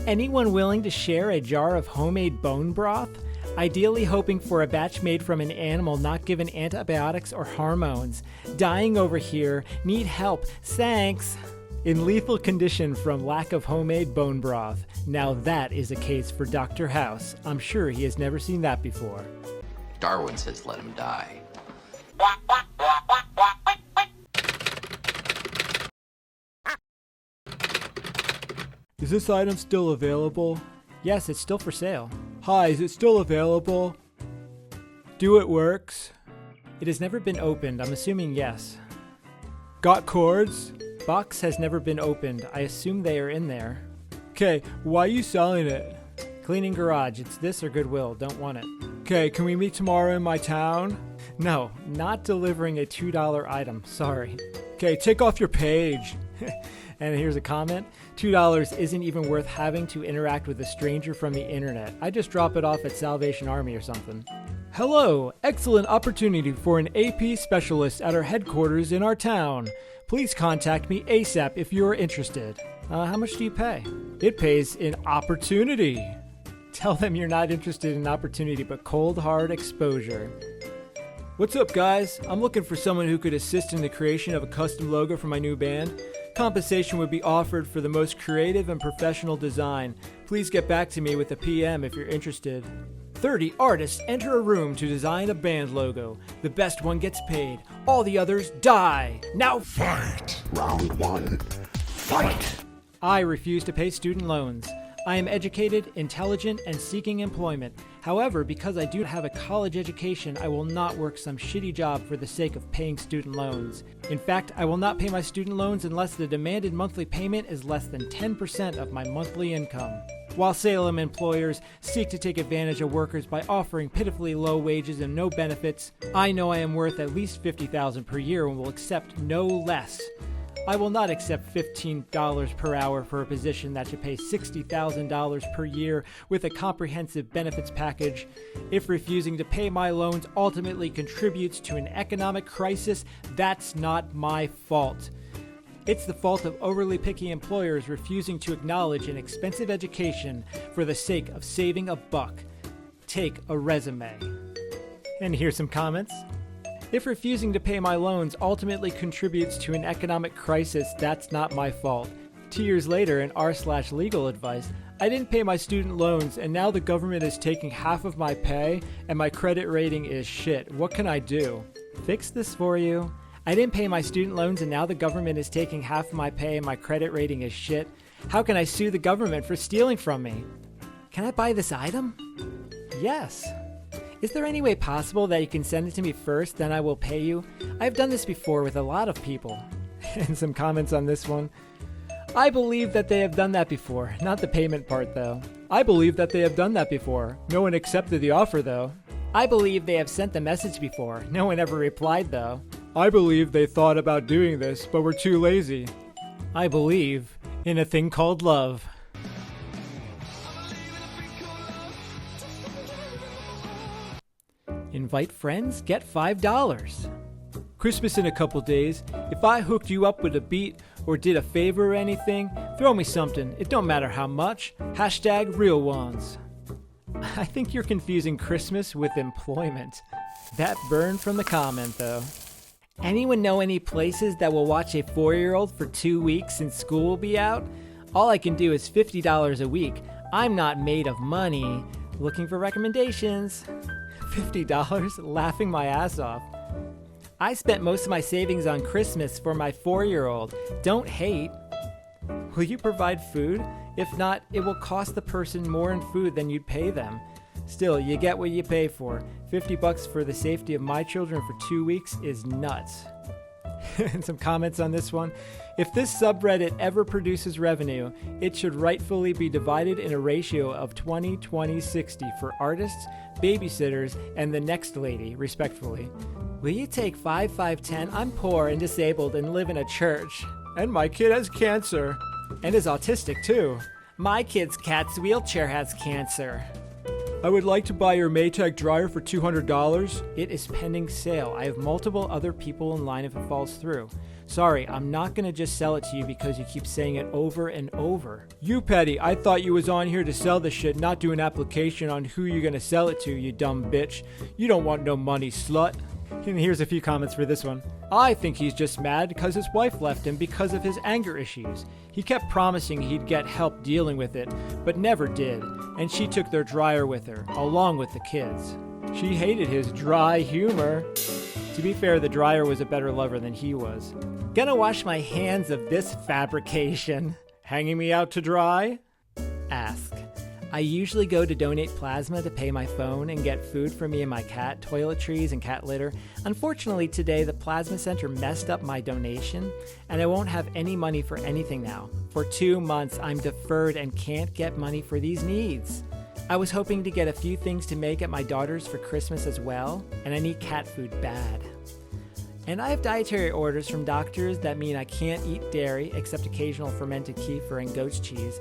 Anyone willing to share a jar of homemade bone broth? Ideally hoping for a batch made from an animal not given antibiotics or hormones. Dying over here. Need help. Thanks. In lethal condition from lack of homemade bone broth. Now that is a case for Dr. House. I'm sure he has never seen that before. Darwin says let him die. Is this item still available? Yes, it's still for sale. Hi, is it still available? Do it works? It has never been opened. I'm assuming yes. Got cords? Box has never been opened. I assume they are in there. Okay, why are you selling it? Cleaning garage. It's this or Goodwill. Don't want it. Okay, can we meet tomorrow in my town? No, not delivering a $2 item. Sorry. Okay, take off your page. And here's a comment. $2 isn't even worth having to interact with a stranger from the internet. I just drop it off at Salvation Army or something. Hello! Excellent opportunity for an AP specialist at our headquarters in our town. Please contact me ASAP if you're interested. How much do you pay? It pays in opportunity. Tell them you're not interested in opportunity, but cold, hard exposure. What's up, guys? I'm looking for someone who could assist in the creation of a custom logo for my new band. Compensation would be offered for the most creative and professional design. Please get back to me with a PM if you're interested. 30 artists enter a room to design a band logo. The best one gets paid. All the others die. Now Fight! Round one. Fight! I refuse to pay student loans. I am educated, intelligent, and seeking employment. However, because I do have a college education, I will not work some shitty job for the sake of paying student loans. In fact, I will not pay my student loans unless the demanded monthly payment is less than 10% of my monthly income. While Salem employers seek to take advantage of workers by offering pitifully low wages and no benefits, I know I am worth at least $50,000 per year and will accept no less. I will not accept $15 per hour for a position that should pay $60,000 per year with a comprehensive benefits package. If refusing to pay my loans ultimately contributes to an economic crisis, that's not my fault. It's the fault of overly picky employers refusing to acknowledge an expensive education for the sake of saving a buck. Take a resume. And here's some comments. If refusing to pay my loans ultimately contributes to an economic crisis, that's not my fault. 2 years later, in r/legal advice, I didn't pay my student loans and now the government is taking half of my pay and my credit rating is shit. What can I do? Fix this for you. I didn't pay my student loans and now the government is taking half of my pay and my credit rating is shit. How can I sue the government for stealing from me? Can I buy this item? Yes. Is there any way possible that you can send it to me first, then I will pay you? I've done this before with a lot of people. And some comments on this one. I believe that they have done that before. Not the payment part, though. I believe that they have done that before. No one accepted the offer, though. I believe they have sent the message before. No one ever replied, though. I believe they thought about doing this, but were too lazy. I believe in a thing called love. Invite friends, get $5. Christmas in a couple days. If I hooked you up with a beat or did a favor or anything, throw me something. It don't matter how much. Hashtag real ones. I think you're confusing Christmas with employment. That burned from the comment, though. Anyone know any places that will watch a 4-year-old for 2 weeks and school will be out? All I can do is $50 a week. I'm not made of money. Looking for recommendations. $50? Laughing my ass off. I spent most of my savings on Christmas for my 4-year-old. Don't hate. Will you provide food? If not, it will cost the person more in food than you'd pay them. Still, you get what you pay for. $50 for the safety of my children for 2 weeks is nuts. And some comments on this one. If this subreddit ever produces revenue, it should rightfully be divided in a ratio of 20-20-60 for artists, babysitters, and the next lady, respectfully. Will you take 5-5-10? I'm poor and disabled and live in a church. And my kid has cancer. And is autistic too. My kid's cat's wheelchair has cancer. I would like to buy your Maytag dryer for $200. It is pending sale. I have multiple other people in line if it falls through. Sorry, I'm not gonna just sell it to you because you keep saying it over and over. You Petty, I thought you was on here to sell this shit, not do an application on who you're gonna sell it to, you dumb bitch. You don't want no money, slut. And here's a few comments for this one. I think he's just mad because his wife left him because of his anger issues. He kept promising he'd get help dealing with it, but never did, and she took their dryer with her, along with the kids. She hated his dry humor. To be fair, the dryer was a better lover than he was. Gonna wash my hands of this fabrication. Hanging me out to dry? Ask. I usually go to donate plasma to pay my phone and get food for me and my cat, toiletries and cat litter. Unfortunately, today the plasma center messed up my donation, and I won't have any money for anything now. For 2 months, I'm deferred and can't get money for these needs. I was hoping to get a few things to make at my daughter's for Christmas as well, and I need cat food bad. And I have dietary orders from doctors that mean I can't eat dairy except occasional fermented kefir and goat's cheese.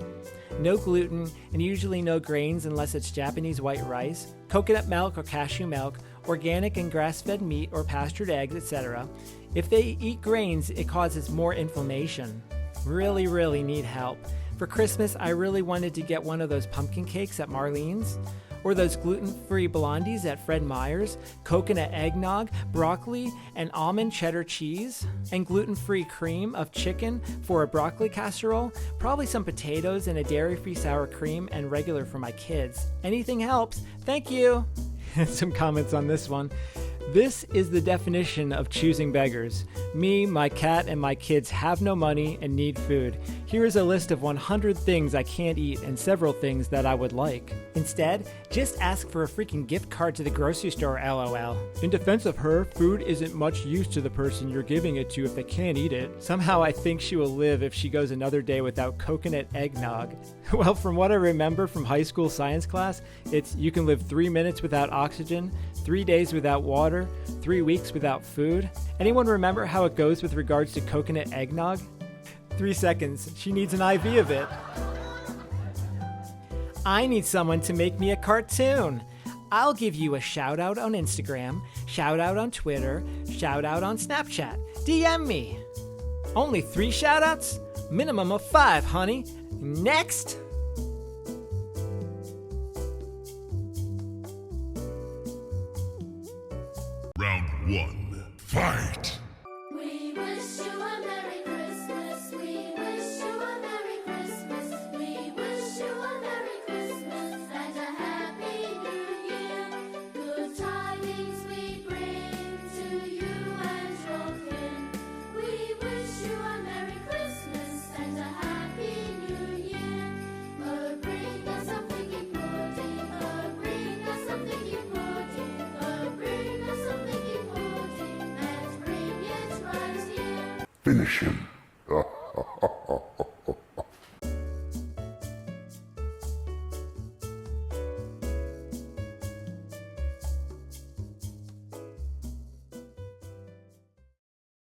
No gluten, and usually no grains unless it's Japanese white rice, coconut milk or cashew milk, organic and grass-fed meat or pastured eggs, etc. If they eat grains, it causes more inflammation. Really need help. For Christmas, I really wanted to get one of those pumpkin cakes at Marlene's, or those gluten-free blondies at Fred Meyer's, coconut eggnog, broccoli, and almond cheddar cheese, and gluten-free cream of chicken for a broccoli casserole, probably some potatoes and a dairy-free sour cream, and regular for my kids. Anything helps. Thank you. Some comments on this one. This is the definition of choosing beggars. Me, my cat, and my kids have no money and need food. Here is a list of 100 things I can't eat and several things that I would like. Instead, just ask for a freaking gift card to the grocery store, LOL. In defense of her, food isn't much use to the person you're giving it to if they can't eat it. Somehow I think she will live if she goes another day without coconut eggnog. Well, from what I remember from high school science class, it's you can live 3 minutes without oxygen, 3 days without water, 3 weeks without food. Anyone remember how it goes with regards to coconut eggnog? 3 seconds. She needs an IV of it. I need someone to make me a cartoon. I'll give you a shout out on Instagram, shout out on Twitter, shout out on Snapchat. DM me. Only 3 shout outs? Minimum of 5, honey. Next! Round 1. Fight! We wish you a Merry Christmas. We wish you a Merry Christmas. We wish you a Merry Christmas and a Happy New Year. Good tidings we bring to you and your kin. We wish you a Merry Christmas and a Happy New Year. Oh, bring us some figgy pudding. Oh, bring us some figgy pudding. Oh, bring us some figgy pudding and bring it right here. Finish him.